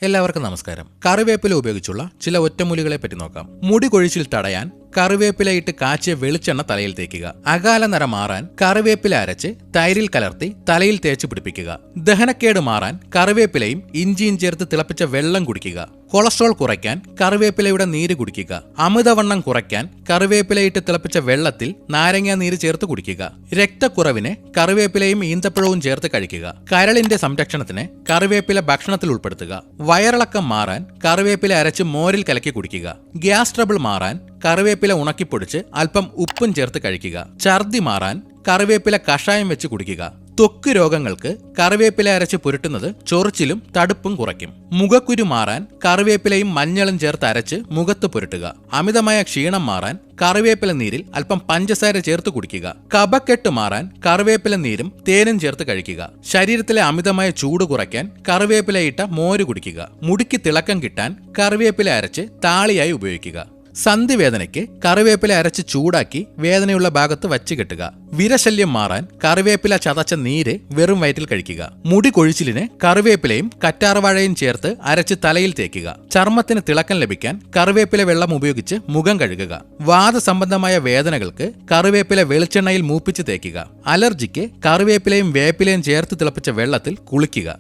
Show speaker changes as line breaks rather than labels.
എല്ലാവർക്കും നമസ്കാരം. കറിവേപ്പില ഉപയോഗിച്ചുള്ള ചില ഒറ്റമൂലികളെ പറ്റി നോക്കാം. മുടി കൊഴിച്ചിൽ തടയാൻ കറിവേപ്പിലയിട്ട് കാച്ചിയ വെളിച്ചെണ്ണ തലയിൽ തേക്കുക. അകാല നര മാറാൻ കറിവേപ്പില അരച്ച് തൈരിൽ കലർത്തി തലയിൽ തേച്ച് പിടിപ്പിക്കുക. ദഹനക്കേട് മാറാൻ കറിവേപ്പിലയും ഇഞ്ചിയും ചേർത്ത് തിളപ്പിച്ച വെള്ളം കുടിക്കുക. കൊളസ്ട്രോൾ കുറയ്ക്കാൻ കറിവേപ്പിലയുടെ നീര് കുടിക്കുക. അമിതവണ്ണം കുറയ്ക്കാൻ കറിവേപ്പിലയിട്ട് തിളപ്പിച്ച വെള്ളത്തിൽ നാരങ്ങ നീര് ചേർത്ത് കുടിക്കുക. രക്തക്കുറവിന് കറിവേപ്പിലയും ഈന്തപ്പഴവും ചേർത്ത് കഴിക്കുക. കരളിന്റെ സംരക്ഷണത്തിന് കറിവേപ്പില ഭക്ഷണത്തിൽ ഉൾപ്പെടുത്തുക. വയറിളക്കം മാറാൻ കറിവേപ്പില അരച്ച് മോരിൽ കലക്കി കുടിക്കുക. ഗ്യാസ് ട്രബിൾ മാറാൻ കറിവേപ്പില ഉണക്കിപ്പൊടിച്ച് അല്പം ഉപ്പും ചേർത്ത് കഴിക്കുക. ഛർദി മാറാൻ കറിവേപ്പില കഷായം വെച്ച് കുടിക്കുക. ത്വക്ക് രോഗങ്ങൾക്ക് കറിവേപ്പില അരച്ച് പുരട്ടുന്നത് ചൊറിച്ചിലും തടുപ്പും കുറയ്ക്കും. മുഖക്കുരു മാറാൻ കറിവേപ്പിലയും മഞ്ഞളും ചേർത്ത് അരച്ച് മുഖത്ത് പുരട്ടുക. അമിതമായ ക്ഷീണം മാറാൻ കറിവേപ്പില നീരിൽ അല്പം പഞ്ചസാര ചേർത്ത് കുടിക്കുക. കഫക്കെട്ട് മാറാൻ കറിവേപ്പില നീരും തേനും ചേർത്ത് കഴിക്കുക. ശരീരത്തിലെ അമിതമായ ചൂട് കുറയ്ക്കാൻ കറിവേപ്പിലയിട്ട മോര് കുടിക്കുക. മുടിക്ക് തിളക്കം കിട്ടാൻ കറിവേപ്പില അരച്ച് താളിയായി ഉപയോഗിക്കുക. സന്ധിവേദനയ്ക്ക് കറിവേപ്പില അരച്ച് ചൂടാക്കി വേദനയുള്ള ഭാഗത്ത് വച്ച് കെട്ടുക. വിരശല്യം മാറാൻ കറിവേപ്പില ചതച്ച നീര് വെറും വയറ്റിൽ കഴിക്കുക. മുടി കൊഴിച്ചിലിന് കറിവേപ്പിലയും കറ്റാർവാഴയും ചേർത്ത് അരച്ച് തലയിൽ തേക്കുക. ചർമ്മത്തിന് തിളക്കം ലഭിക്കാൻ കറിവേപ്പില വെള്ളം ഉപയോഗിച്ച് മുഖം കഴുകുക. വാതസംബന്ധമായ വേദനകൾക്ക് കറിവേപ്പില വെളിച്ചെണ്ണയിൽ മൂപ്പിച്ച് തേക്കുക. അലർജിക്ക് കറിവേപ്പിലയും വേപ്പിലയും ചേർത്ത് തിളപ്പിച്ച വെള്ളത്തിൽ കുളിക്കുക.